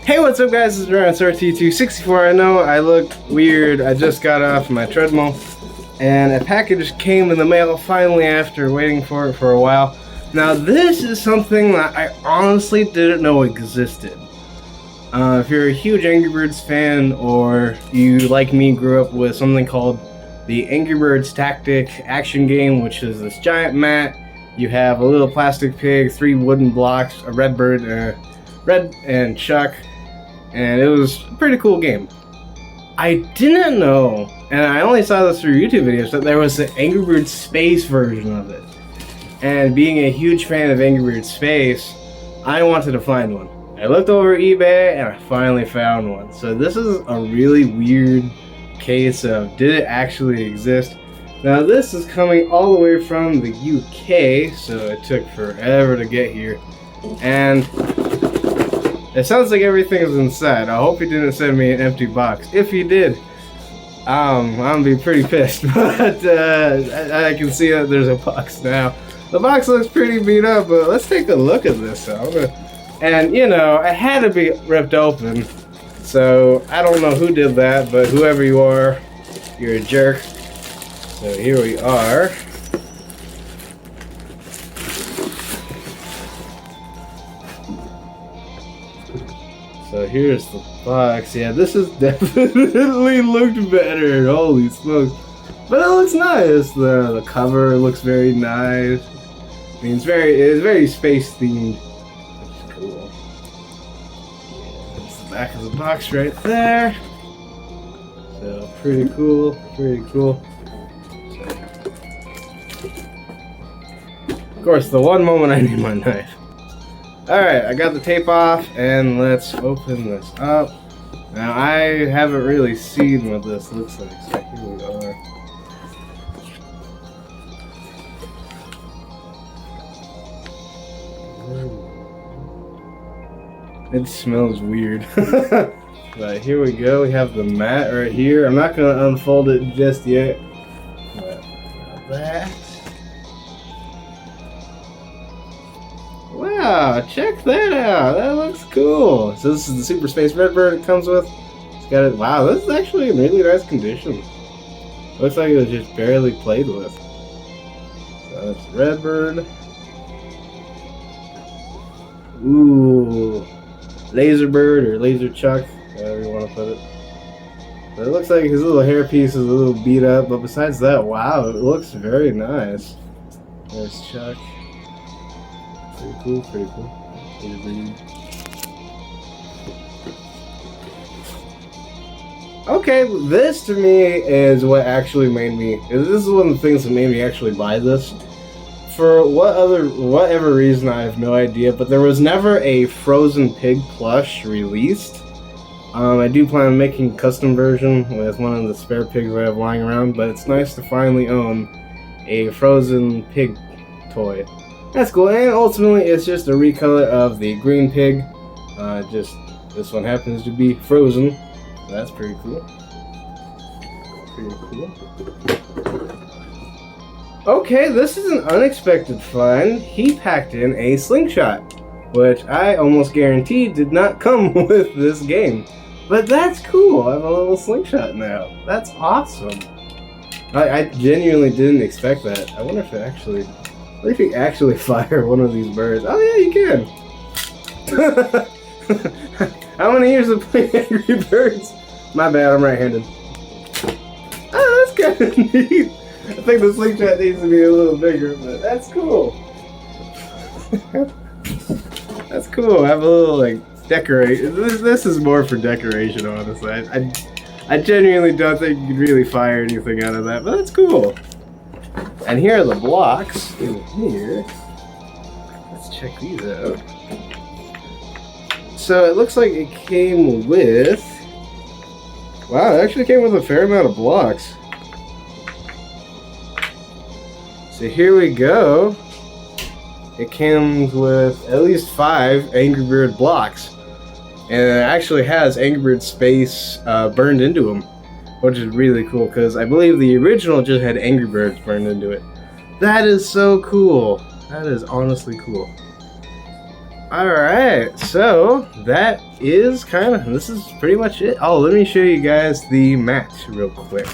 Hey, what's up guys, it's RT264. I know I look weird, I just got off my treadmill and a package came in the mail finally after waiting for it for a while. Now this is something that I honestly didn't know existed. If you're a huge Angry Birds fan, or you, like me, grew up with something called the Angry Birds Tactic action game, which is this giant mat, you have a little plastic pig, 3 wooden blocks, a red bird, Red and Chuck, and it was a pretty cool game. I didn't know, and I only saw this through YouTube videos, that there was an Angry Birds Space version of it. And being a huge fan of Angry Birds Space, I wanted to find one. I looked over eBay and I finally found one. So this is a really weird case of, did it actually exist? Now this is coming all the way from the UK, so it took forever to get here. And it sounds like everything is inside. I hope you didn't send me an empty box. If you did, I'm gonna be pretty pissed. But I can see that there's a box now. The box looks pretty beat up, but let's take a look at this. And you know, it had to be ripped open. So I don't know who did that, but whoever you are, you're a jerk. So here we are. So here's the box. Yeah, this is definitely looked better. Holy smokes. But it looks nice. The cover looks very nice. I mean, it's very space themed. Which is cool. That's the back of the box right there. So pretty cool, pretty cool. Of course, the one moment I need my knife. Alright, I got the tape off, and let's open this up. Now, I haven't really seen what this looks like, so here we are. It smells weird. But here we go, we have the mat right here. I'm not going to unfold it just yet. But that. Wow, check that out. That looks cool. So this is the Super Space Redbird it comes with. It's got it. Wow, this is actually in really nice condition. Looks like it was just barely played with. So that's Redbird. Ooh, Laserbird or Laser Chuck, however you want to put it. But it looks like his little hairpiece is a little beat up, but besides that, wow, it looks very nice. There's Chuck. Pretty cool, pretty cool. Okay, this to me is what actually made me. This is one of the things that made me actually buy this. For whatever reason, I have no idea, but there was never a Frozen Pig plush released. I do plan on making a custom version with one of the spare pigs I have lying around, but it's nice to finally own a Frozen Pig toy. That's cool, and ultimately it's just a recolor of the green pig. Just this one happens to be frozen. So that's pretty cool. Pretty cool. Okay, this is an unexpected find. He packed in a slingshot, which I almost guarantee did not come with this game. But that's cool. I have a little slingshot now. That's awesome. I genuinely didn't expect that. I wonder if it actually. What if you actually fire one of these birds? Oh yeah, you can! How many years of playing Angry Birds? My bad, I'm right-handed. Oh, that's kind of neat. I think the slingshot needs to be a little bigger, but that's cool. That's cool. I have a little, like, decoration. This is more for decoration, honestly. I genuinely don't think you could really fire anything out of that, but that's cool. And here are the blocks in here. Let's check these out. So it looks like it came with... Wow, it actually came with a fair amount of blocks. So here we go. It comes with at least 5 Angry Bird blocks. And it actually has Angry Bird Space burned into them. Which is really cool, because I believe the original just had Angry Birds burned into it. That is so cool. That is honestly cool. Alright, so that is this is pretty much it. Oh, let me show you guys the match real quick.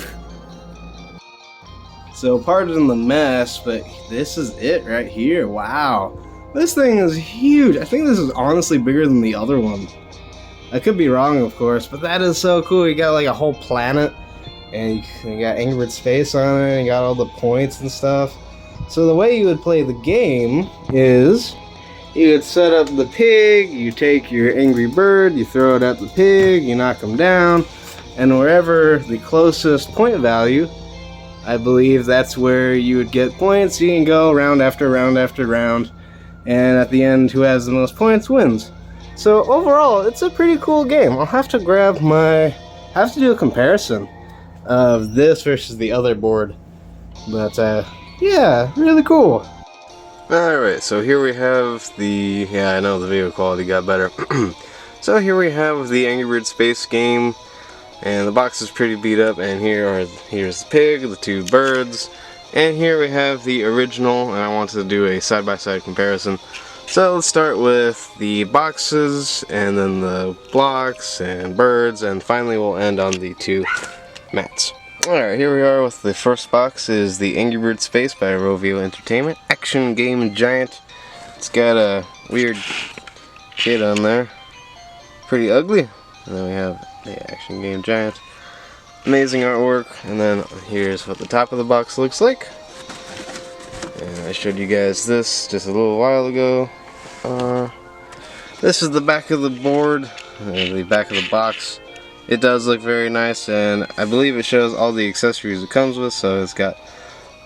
So pardon the mess, but this is it right here. Wow. This thing is huge. I think this is honestly bigger than the other one. I could be wrong, of course, but that is so cool. You got like a whole planet, and you got Angry Birds face on it, and you got all the points and stuff. So the way you would play the game is you would set up the pig, you take your Angry Bird, you throw it at the pig, you knock him down, and wherever the closest point value, I believe that's where you would get points. You can go round after round after round, and at the end, who has the most points wins. So overall, it's a pretty cool game. I'll have to do a comparison of this versus the other board. But yeah, really cool. Alright, so here we have the, I know the video quality got better. So here we have the Angry Birds Space game, and the box is pretty beat up, and here's the pig, the two birds, and here we have the original, and I wanted to do a side-by-side comparison. So let's start with the boxes, and then the blocks, and birds, and finally we'll end on the two mats. Alright, here we are with the first box is the Angry Birds Space by Rovio Entertainment. Action Game Giant. It's got a weird shade on there. Pretty ugly. And then we have the Action Game Giant. Amazing artwork. And then here's what the top of the box looks like. And I showed you guys this just a little while ago. This is the back of the board, the back of the box. It does look very nice, and I believe it shows all the accessories it comes with. So it's got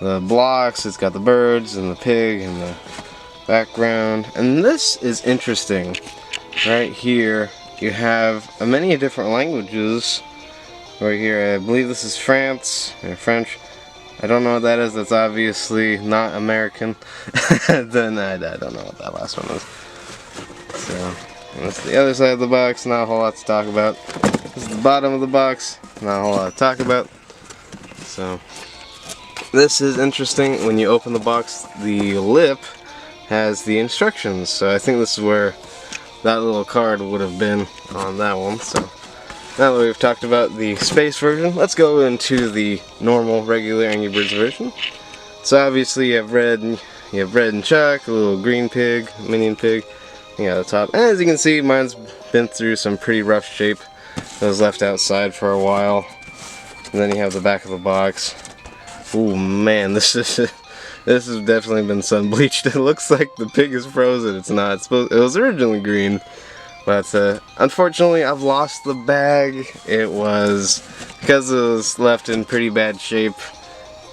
the blocks, it's got the birds and the pig and the background. And this is interesting. Right here you have many different languages. Right here, I believe this is France or French. I don't know what that is. That's obviously not American. Then I don't know what that last one is. So that's the other side of the box. Not a whole lot to talk about. This is the bottom of the box. Not a whole lot to talk about. So this is interesting. When you open the box, the lip has the instructions. So I think this is where that little card would have been on that one. So now that we've talked about the space version, let's go into the normal, regular Angry Birds version. So obviously you have red and Chuck, a little green pig, minion pig, thing at the top. And as you can see, mine's been through some pretty rough shape. It was left outside for a while. And then you have the back of the box. Ooh man, this has definitely been sun bleached. It looks like the pig is frozen. It's not. It was originally green. But unfortunately, I've lost the bag. It was, because it was left in pretty bad shape,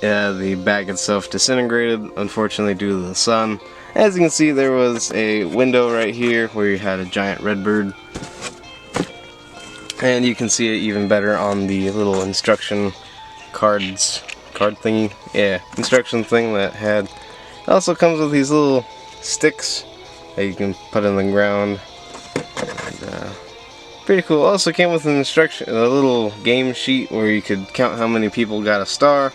the bag itself disintegrated, unfortunately, due to the sun. As you can see, there was a window right here where you had a giant red bird. And you can see it even better on the little instruction card thingy. Yeah, instruction thing that had. It also comes with these little sticks that you can put in the ground. And, pretty cool. Also came with an a little game sheet where you could count how many people got a star.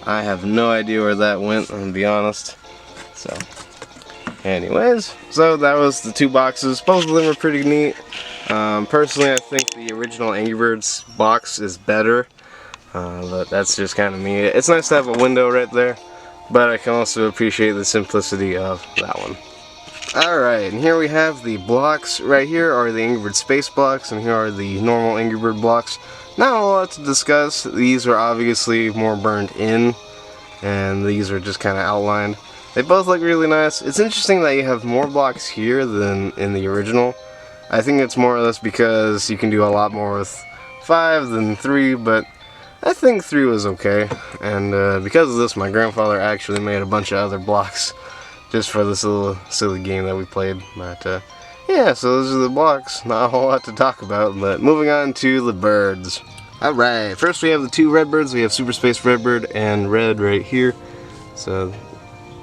I have no idea where that went, I'm gonna be honest. So, anyways, so that was the two boxes. Both of them were pretty neat. Personally, I think the original Angry Birds box is better, but that's just kind of me. It's nice to have a window right there, but I can also appreciate the simplicity of that one. Alright, and here we have the blocks. Right here are the Angry Bird Space blocks, and here are the normal Angry Bird blocks. Not a lot to discuss. These are obviously more burned in, and these are just kind of outlined. They both look really nice. It's interesting that you have more blocks here than in the original. I think it's more or less because you can do a lot more with 5 than 3, but I think 3 was okay. And because of this, my grandfather actually made a bunch of other blocks just for this little silly game that we played. But yeah, so those are the blocks. Not a whole lot to talk about, but moving on to the birds. Alright, first we have the two red birds. We have Super Space Redbird and Red right here. So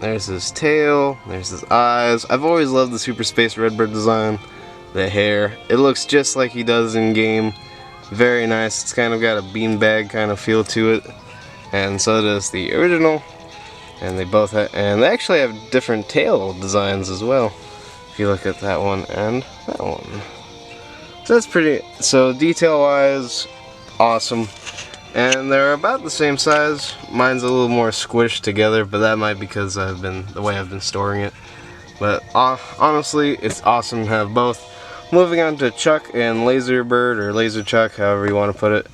there's his tail, there's his eyes. I've always loved the Super Space Redbird design. The hair, it looks just like he does in game. Very nice. It's kind of got a beanbag kind of feel to it, and so does the original. And they both have, and they actually have different tail designs as well. if you look at that one and that one. So that's pretty, so detail wise, awesome. And they're about the same size. Mine's a little more squished together, but that might be because the way I've been storing it. But honestly, it's awesome to have both. Moving on to Chuck and Laserbird, or Laser Chuck, however you want to put it.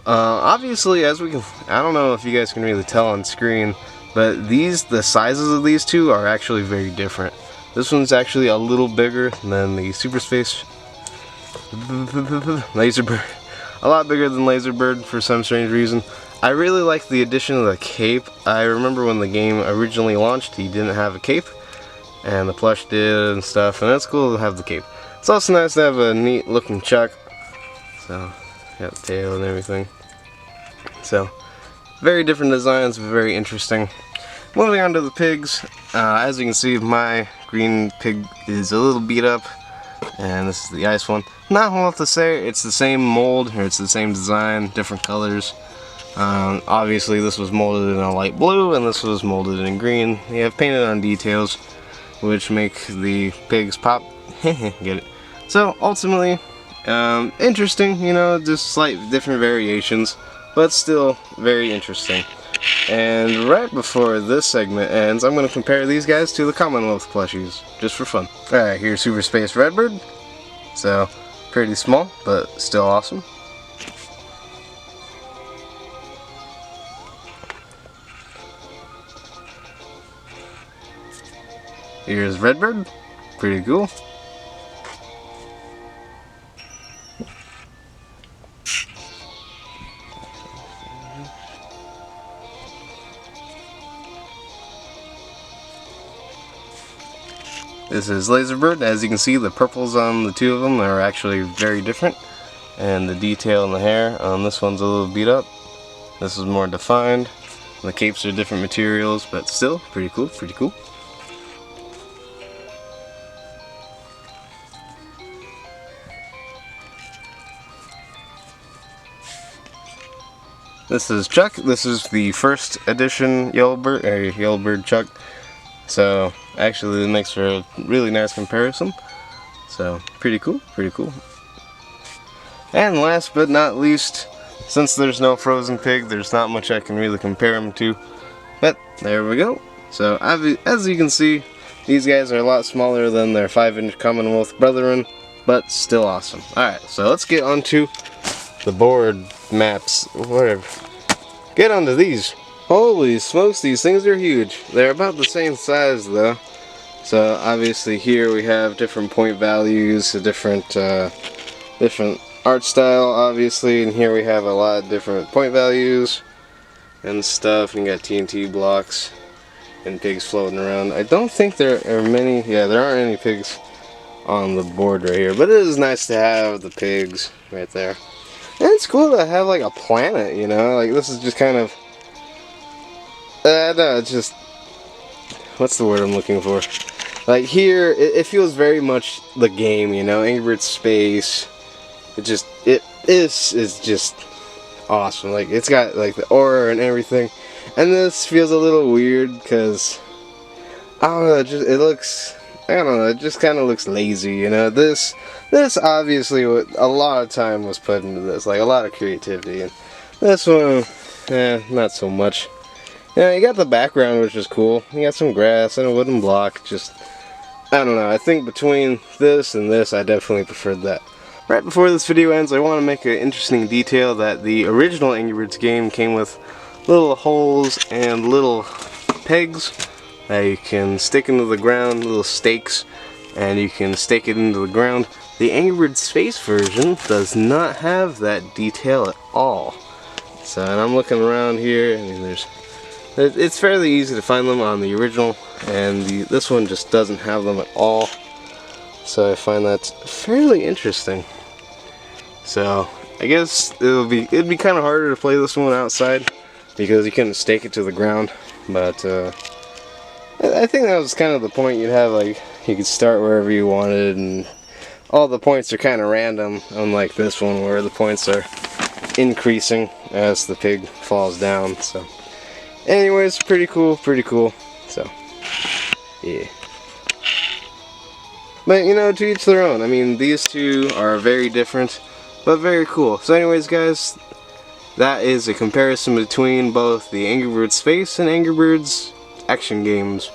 Obviously, as we can, I don't know if you guys can really tell on screen, but the sizes of these two are actually very different. This one's actually a little bigger than the Super Space Laserbird. A lot bigger than Laserbird for some strange reason. I really like the addition of the cape. I remember when the game originally launched, he didn't have a cape, and the plush did and stuff, and it's cool to have the cape. It's also nice to have a neat looking Chuck. So, got the tail and everything. So, very different designs, very interesting. Moving on to the pigs. As you can see, my green pig is a little beat up, and this is the ice one. Not a lot to say. It's the same mold, or it's the same design, different colors. Obviously, this was molded in a light blue, and this was molded in green. They have painted on details, which make the pigs pop. Get it? So ultimately, interesting, you know, just slight different variations, but still very interesting. And right before this segment ends, I'm going to compare these guys to the Commonwealth plushies, just for fun. Alright, here's Super Space Redbird. So, pretty small, but still awesome. Here's Redbird. Pretty cool. This is Laserbird. As you can see, the purples on the two of them are actually very different, and the detail in the hair on this one's a little beat up. This is more defined. The capes are different materials, but still pretty cool, pretty cool. This is Chuck. This is the first edition Yellowbird Chuck. So actually it makes for a really nice comparison. So pretty cool, pretty cool. And last but not least, since there's no frozen pig, there's not much I can really compare them to. But there we go. So as you can see, these guys are a lot smaller than their 5-inch Commonwealth brethren, but still awesome. Alright, so let's get onto the board maps, whatever. Get onto these. Holy smokes, these things are huge. They're about the same size though. So obviously here we have different point values, a different art style obviously, and here we have a lot of different point values and stuff. And you got TNT blocks and pigs floating around. I don't think there are many, yeah, there aren't any pigs on the board right here, but it is nice to have the pigs right there. And it's cool to have like a planet, you know, like this is just kind of, no, it's just, what's the word I'm looking for? Like here, it feels very much the game, you know, Angry Birds Space. It is just awesome. Like it's got like the aura and everything. And this feels a little weird because, I don't know, it just kind of looks lazy, you know. This obviously, a lot of time was put into this, like a lot of creativity. And this one, not so much. Yeah, you got the background, which is cool. You got some grass and a wooden block. Just, I don't know. I think between this and this, I definitely preferred that. Right before this video ends, I want to make an interesting detail that the original Angry Birds game came with little holes and little pegs that you can stick into the ground, little stakes, and you can stake it into the ground. The Angry Birds Space version does not have that detail at all. So, and I'm looking around here, and it's fairly easy to find them on the original, and this one just doesn't have them at all. So I find that fairly interesting. So I guess it'd be kind of harder to play this one outside because you couldn't stake it to the ground. But I think that was kind of the point. You'd have like you could start wherever you wanted, and all the points are kind of random, unlike this one where the points are increasing as the pig falls down. So anyways, pretty cool, pretty cool. So yeah. But, you know, to each their own. I mean, these two are very different, but very cool. So anyways, guys, that is a comparison between both the Angry Birds Space and Angry Birds action games.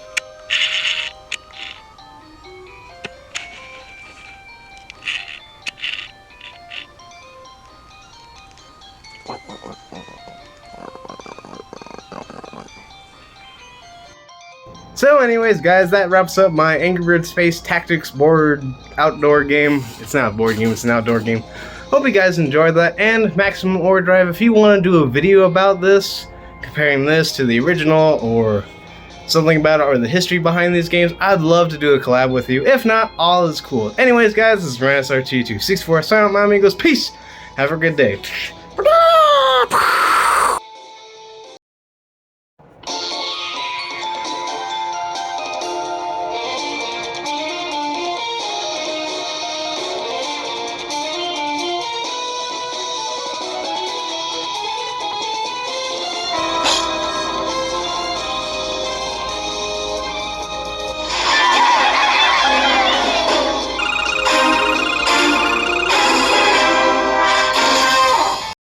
So anyways, guys, that wraps up my Angry Birds Space Tactics board outdoor game. It's not a board game, it's an outdoor game. Hope you guys enjoyed that. And Maximum Overdrive, if you want to do a video about this, comparing this to the original or something about it or the history behind these games, I'd love to do a collab with you. If not, all is cool. Anyways, guys, this is RanSRT264. Sign out, my amigos. Peace. Have a good day.